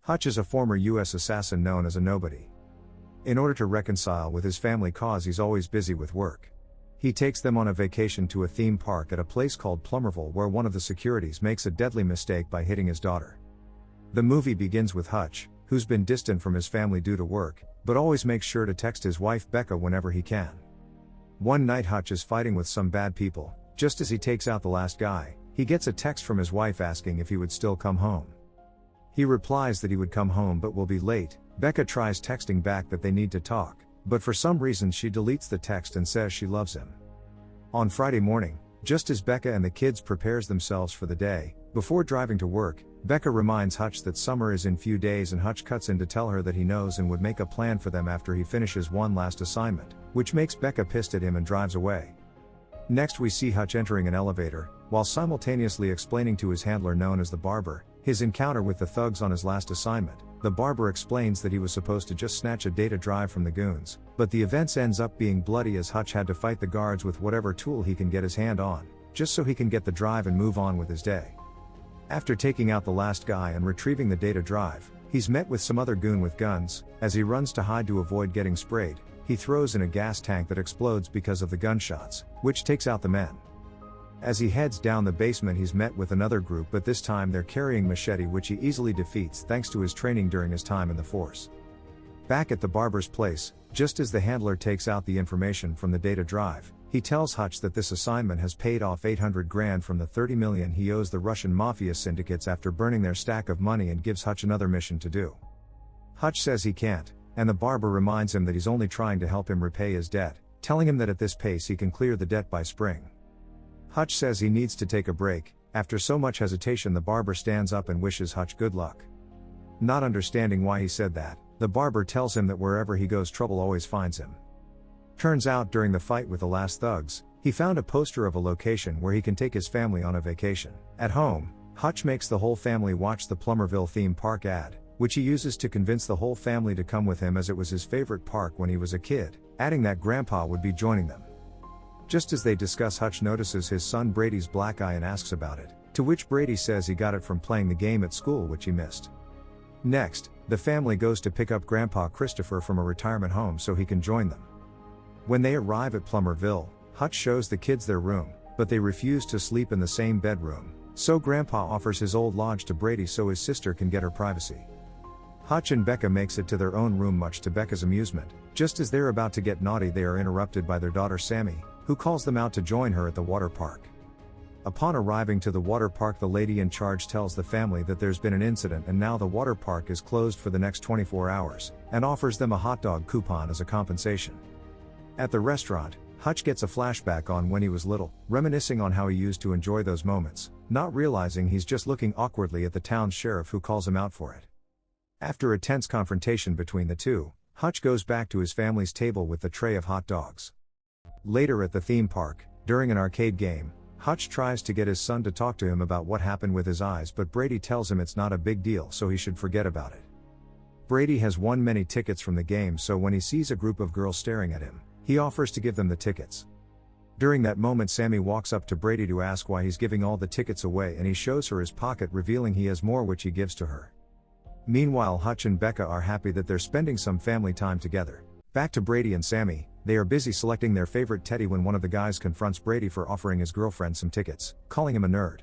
Hutch is a former US assassin known as a nobody. In order to reconcile with his family cause, he's always busy with work. He takes them on a vacation to a theme park at a place called Plummerville, where one of the securities makes a deadly mistake by hitting his daughter. The movie begins with Hutch, who's been distant from his family due to work, but always makes sure to text his wife Becca whenever he can. One night Hutch is fighting with some bad people. Just as he takes out the last guy, he gets a text from his wife asking if he would still come home. He replies that he would come home but will be late. Becca tries texting back that they need to talk, but for some reason she deletes the text and says she loves him. On Friday morning, just as Becca and the kids prepares themselves for the day, before driving to work, Becca reminds Hutch that summer is in few days, and Hutch cuts in to tell her that he knows and would make a plan for them after he finishes one last assignment, which makes Becca pissed at him and drives away. Next we see Hutch entering an elevator, while simultaneously explaining to his handler known as the barber, his encounter with the thugs on his last assignment. The barber explains that he was supposed to just snatch a data drive from the goons, but the events ends up being bloody as Hutch had to fight the guards with whatever tool he can get his hand on, just so he can get the drive and move on with his day. After taking out the last guy and retrieving the data drive, he's met with some other goon with guns. As he runs to hide to avoid getting sprayed, he throws in a gas tank that explodes because of the gunshots, which takes out the men. As he heads down the basement, he's met with another group, but this time they're carrying machete, which he easily defeats thanks to his training during his time in the force. Back at the barber's place, just as the handler takes out the information from the data drive, he tells Hutch that this assignment has paid off $800,000 from the $30 million he owes the Russian mafia syndicates after burning their stack of money, and gives Hutch another mission to do. Hutch says he can't, and the barber reminds him that he's only trying to help him repay his debt, telling him that at this pace he can clear the debt by spring. Hutch says he needs to take a break. After so much hesitation, the barber stands up and wishes Hutch good luck. Not understanding why he said that, the barber tells him that wherever he goes, trouble always finds him. Turns out during the fight with the last thugs, he found a poster of a location where he can take his family on a vacation. At home, Hutch makes the whole family watch the Plummerville theme park ad, which he uses to convince the whole family to come with him as it was his favorite park when he was a kid, adding that Grandpa would be joining them. Just as they discuss, Hutch notices his son Brady's black eye and asks about it, to which Brady says he got it from playing the game at school which he missed. Next, the family goes to pick up Grandpa Christopher from a retirement home so he can join them. When they arrive at Plummerville, Hutch shows the kids their room, but they refuse to sleep in the same bedroom, so Grandpa offers his old lodge to Brady so his sister can get her privacy. Hutch and Becca makes it to their own room, much to Becca's amusement. Just as they're about to get naughty, they are interrupted by their daughter Sammy, who calls them out to join her at the water park. Upon arriving to the water park, the lady in charge tells the family that there's been an incident and now the water park is closed for the next 24 hours, and offers them a hot dog coupon as a compensation. At the restaurant, Hutch gets a flashback on when he was little, reminiscing on how he used to enjoy those moments, not realizing he's just looking awkwardly at the town's sheriff, who calls him out for it. After a tense confrontation between the two, Hutch goes back to his family's table with the tray of hot dogs. Later at the theme park, during an arcade game, Hutch tries to get his son to talk to him about what happened with his eyes, but Brady tells him it's not a big deal, so he should forget about it. Brady has won many tickets from the game, so when he sees a group of girls staring at him, he offers to give them the tickets. During that moment, Sammy walks up to Brady to ask why he's giving all the tickets away, and he shows her his pocket, revealing he has more, which he gives to her. Meanwhile, Hutch and Becca are happy that they're spending some family time together. Back to Brady and Sammy, they are busy selecting their favorite teddy when one of the guys confronts Brady for offering his girlfriend some tickets, calling him a nerd.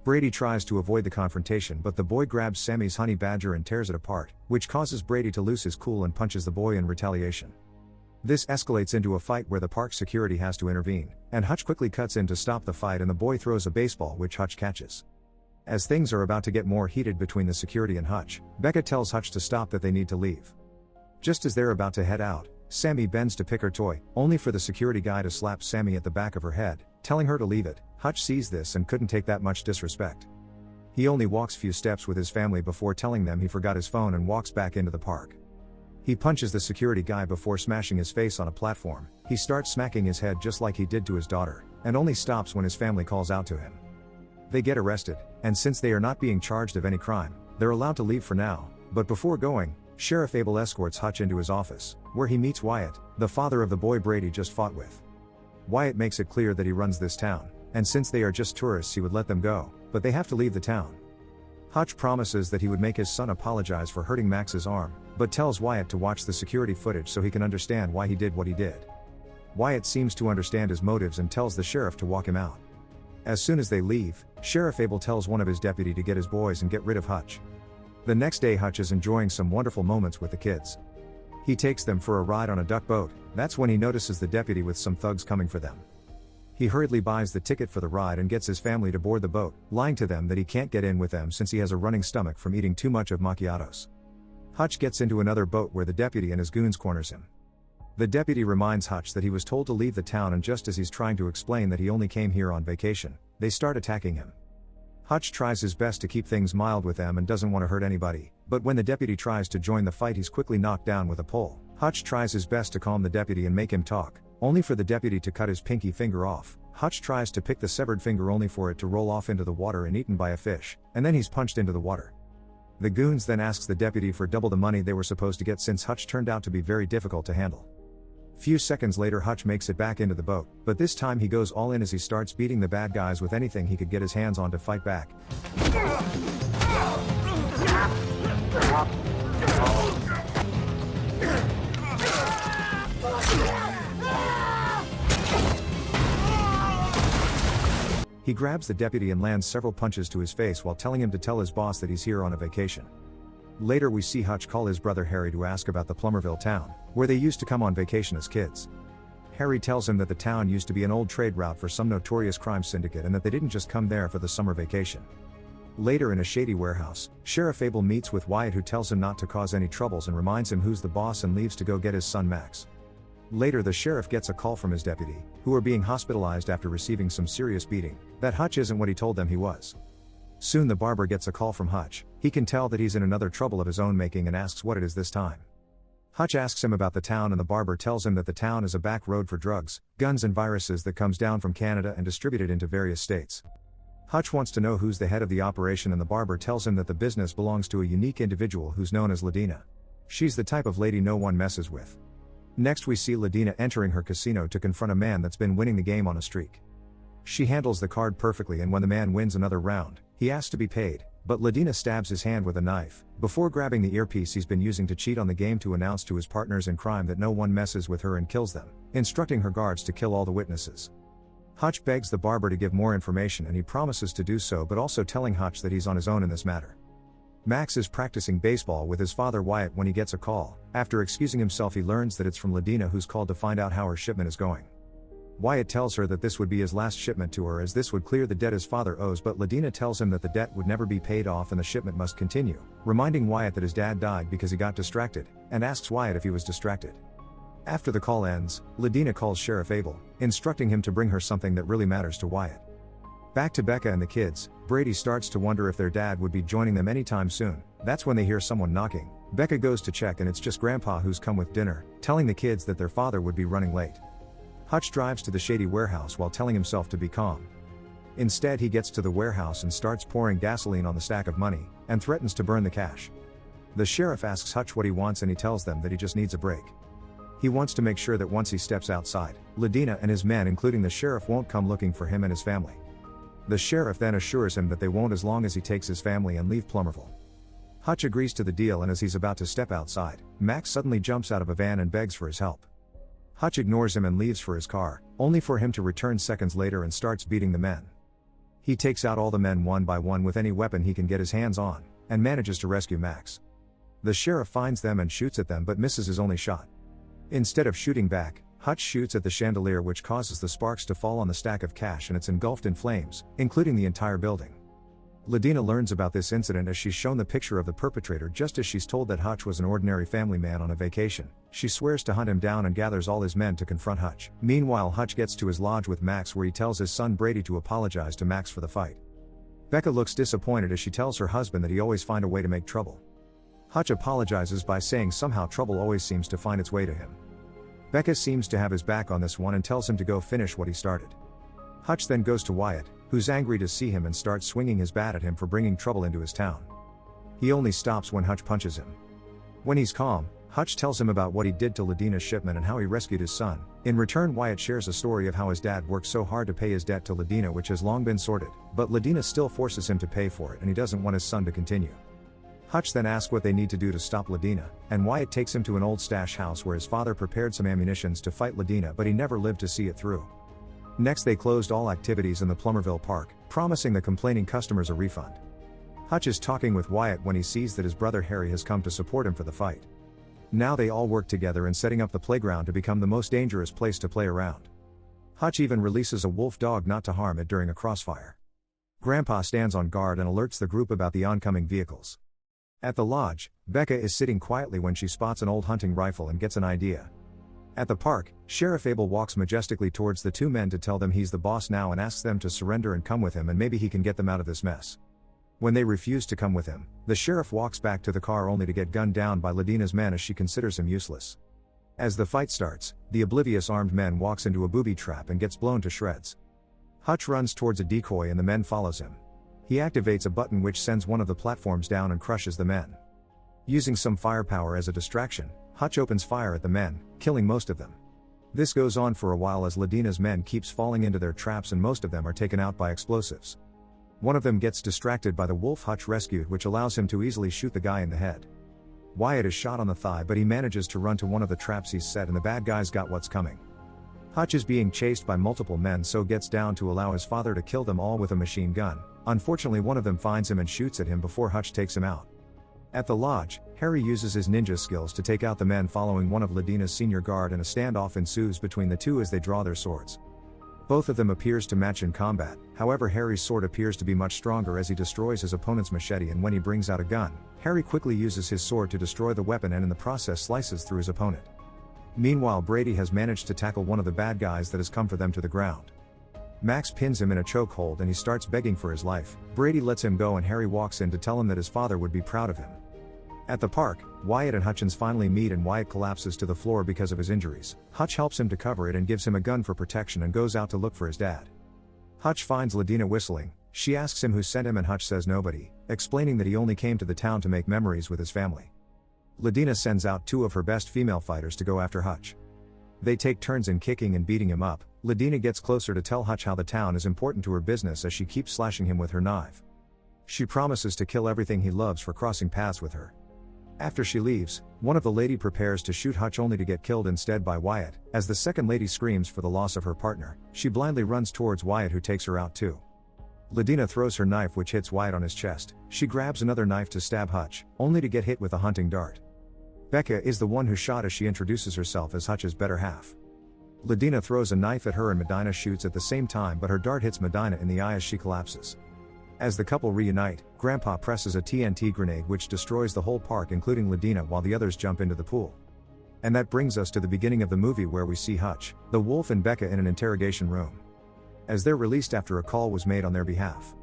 Brady tries to avoid the confrontation, but the boy grabs Sammy's honey badger and tears it apart, which causes Brady to lose his cool and punches the boy in retaliation. This escalates into a fight where the park security has to intervene, and Hutch quickly cuts in to stop the fight, and the boy throws a baseball which Hutch catches. As things are about to get more heated between the security and Hutch, Becca tells Hutch to stop, that they need to leave. Just as they're about to head out, Sammy bends to pick her toy, only for the security guy to slap Sammy at the back of her head, telling her to leave it. Hutch sees this and couldn't take that much disrespect. He only walks few steps with his family before telling them he forgot his phone and walks back into the park. He punches the security guy before smashing his face on a platform. He starts smacking his head just like he did to his daughter, and only stops when his family calls out to him. They get arrested, and since they are not being charged of any crime, they're allowed to leave for now, but before going, Sheriff Abel escorts Hutch into his office, where he meets Wyatt, the father of the boy Brady just fought with. Wyatt makes it clear that he runs this town, and since they are just tourists he would let them go, but they have to leave the town. Hutch promises that he would make his son apologize for hurting Max's arm, but tells Wyatt to watch the security footage so he can understand why he did what he did. Wyatt seems to understand his motives and tells the sheriff to walk him out. As soon as they leave, Sheriff Abel tells one of his deputy to get his boys and get rid of Hutch. The next day Hutch is enjoying some wonderful moments with the kids. He takes them for a ride on a duck boat. That's when he notices the deputy with some thugs coming for them. He hurriedly buys the ticket for the ride and gets his family to board the boat, lying to them that he can't get in with them since he has a running stomach from eating too much of macchiatos. Hutch gets into another boat where the deputy and his goons corners him. The deputy reminds Hutch that he was told to leave the town, and just as he's trying to explain that he only came here on vacation, they start attacking him. Hutch tries his best to keep things mild with them and doesn't want to hurt anybody, but when the deputy tries to join the fight he's quickly knocked down with a pole. Hutch tries his best to calm the deputy and make him talk, only for the deputy to cut his pinky finger off. Hutch tries to pick the severed finger only for it to roll off into the water and eaten by a fish, and then he's punched into the water. The goons then asks the deputy for double the money they were supposed to get since Hutch turned out to be very difficult to handle. Few seconds later Hutch makes it back into the boat, but this time he goes all in as he starts beating the bad guys with anything he could get his hands on to fight back. He grabs the deputy and lands several punches to his face while telling him to tell his boss that he's here on a vacation. Later we see Hutch call his brother Harry to ask about the Plummerville town, where they used to come on vacation as kids. Harry tells him that the town used to be an old trade route for some notorious crime syndicate and that they didn't just come there for the summer vacation. Later in a shady warehouse, Sheriff Abel meets with Wyatt, who tells him not to cause any troubles and reminds him who's the boss, and leaves to go get his son Max. Later the sheriff gets a call from his deputy, who are being hospitalized after receiving some serious beating, that Hutch isn't what he told them he was. Soon the barber gets a call from Hutch. He can tell that he's in another trouble of his own making and asks what it is this time. Hutch asks him about the town, and the barber tells him that the town is a back road for drugs, guns and viruses that comes down from Canada and distributed into various states. Hutch wants to know who's the head of the operation, and the barber tells him that the business belongs to a unique individual who's known as Ladina. She's the type of lady no one messes with. Next we see Ladina entering her casino to confront a man that's been winning the game on a streak. She handles the card perfectly, and when the man wins another round, he asks to be paid, but Ladina stabs his hand with a knife, before grabbing the earpiece he's been using to cheat on the game to announce to his partners in crime that no one messes with her and kills them, instructing her guards to kill all the witnesses. Hutch begs the barber to give more information, and he promises to do so, but also telling Hutch that he's on his own in this matter. Max is practicing baseball with his father Wyatt when he gets a call. After excusing himself he learns that it's from Ladina, who's called to find out how her shipment is going. Wyatt tells her that this would be his last shipment to her, as this would clear the debt his father owes, but Ladina tells him that the debt would never be paid off and the shipment must continue, reminding Wyatt that his dad died because he got distracted, and asks Wyatt if he was distracted. After the call ends, Ladina calls Sheriff Abel, instructing him to bring her something that really matters to Wyatt. Back to Becca and the kids, Brady starts to wonder if their dad would be joining them anytime soon. That's when they hear someone knocking. Becca goes to check, and it's just Grandpa who's come with dinner, telling the kids that their father would be running late. Hutch drives to the shady warehouse while telling himself to be calm. Instead he gets to the warehouse and starts pouring gasoline on the stack of money, and threatens to burn the cash. The sheriff asks Hutch what he wants, and he tells them that he just needs a break. He wants to make sure that once he steps outside, Ladina and his men, including the sheriff, won't come looking for him and his family. The sheriff then assures him that they won't, as long as he takes his family and leave Plummerville. Hutch agrees to the deal, and as he's about to step outside, Max suddenly jumps out of a van and begs for his help. Hutch ignores him and leaves for his car, only for him to return seconds later and starts beating the men. He takes out all the men one by one with any weapon he can get his hands on, and manages to rescue Max. The sheriff finds them and shoots at them but misses his only shot. Instead of shooting back, Hutch shoots at the chandelier, which causes the sparks to fall on the stack of cash, and it's engulfed in flames, including the entire building. Ladina learns about this incident as she's shown the picture of the perpetrator just as she's told that Hutch was an ordinary family man on a vacation. She swears to hunt him down and gathers all his men to confront Hutch. Meanwhile, Hutch gets to his lodge with Max, where he tells his son Brady to apologize to Max for the fight. Becca looks disappointed as she tells her husband that he always finds a way to make trouble. Hutch apologizes by saying somehow trouble always seems to find its way to him. Becca seems to have his back on this one and tells him to go finish what he started. Hutch then goes to Wyatt, who's angry to see him and starts swinging his bat at him for bringing trouble into his town. He only stops when Hutch punches him. When he's calm, Hutch tells him about what he did to Ladina's shipment and how he rescued his son. In return, Wyatt shares a story of how his dad worked so hard to pay his debt to Ladina, which has long been sorted, but Ladina still forces him to pay for it and he doesn't want his son to continue. Hutch then asks what they need to do to stop Ladina, and Wyatt takes him to an old stash house where his father prepared some ammunitions to fight Ladina, but he never lived to see it through. Next, they closed all activities in the Plumerville Park, promising the complaining customers a refund. Hutch is talking with Wyatt when he sees that his brother Harry has come to support him for the fight. Now they all work together in setting up the playground to become the most dangerous place to play around. Hutch even releases a wolf dog not to harm it during a crossfire. Grandpa stands on guard and alerts the group about the oncoming vehicles. At the lodge, Becca is sitting quietly when she spots an old hunting rifle and gets an idea. At the park, Sheriff Abel walks majestically towards the two men to tell them he's the boss now and asks them to surrender and come with him and maybe he can get them out of this mess. When they refuse to come with him, the sheriff walks back to the car only to get gunned down by Ladina's men as she considers him useless. As the fight starts, the oblivious armed man walks into a booby trap and gets blown to shreds. Hutch runs towards a decoy and the men follows him. He activates a button which sends one of the platforms down and crushes the men. Using some firepower as a distraction, Hutch opens fire at the men, killing most of them. This goes on for a while as Ladina's men keeps falling into their traps and most of them are taken out by explosives. One of them gets distracted by the wolf Hutch rescued, which allows him to easily shoot the guy in the head. Wyatt is shot on the thigh, but he manages to run to one of the traps he's set and the bad guys got what's coming. Hutch is being chased by multiple men, so gets down to allow his father to kill them all with a machine gun. Unfortunately, one of them finds him and shoots at him before Hutch takes him out. At the lodge, Harry uses his ninja skills to take out the men following one of Ladina's senior guard and a standoff ensues between the two as they draw their swords. Both of them appears to match in combat, however Harry's sword appears to be much stronger as he destroys his opponent's machete, and when he brings out a gun, Harry quickly uses his sword to destroy the weapon and in the process slices through his opponent. Meanwhile, Brady has managed to tackle one of the bad guys that has come for them to the ground. Max pins him in a chokehold and he starts begging for his life. Brady lets him go and Harry walks in to tell him that his father would be proud of him. At the park, Wyatt and Hutchins finally meet and Wyatt collapses to the floor because of his injuries. Hutch helps him to cover it and gives him a gun for protection and goes out to look for his dad. Hutch finds Ladina whistling. She asks him who sent him and Hutch says nobody, explaining that he only came to the town to make memories with his family. Ladina sends out two of her best female fighters to go after Hutch. They take turns in kicking and beating him up. Ladina gets closer to tell Hutch how the town is important to her business as she keeps slashing him with her knife. She promises to kill everything he loves for crossing paths with her. After she leaves, one of the lady prepares to shoot Hutch only to get killed instead by Wyatt. As the second lady screams for the loss of her partner, she blindly runs towards Wyatt, who takes her out too. Ladina throws her knife which hits Wyatt on his chest. She grabs another knife to stab Hutch, only to get hit with a hunting dart. Becca is the one who shot as she introduces herself as Hutch's better half. Ladina throws a knife at her and Medina shoots at the same time, but her dart hits Medina in the eye as she collapses. As the couple reunite, Grandpa presses a TNT grenade which destroys the whole park including Ladina while the others jump into the pool. And that brings us to the beginning of the movie where we see Hutch, the wolf and Becca in an interrogation room. As they're released after a call was made on their behalf.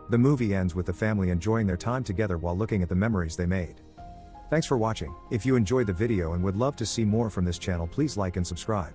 The movie ends with the family enjoying their time together while looking at the memories they made. Thanks for watching. If you enjoyed the video and would love to see more from this channel, please like and subscribe.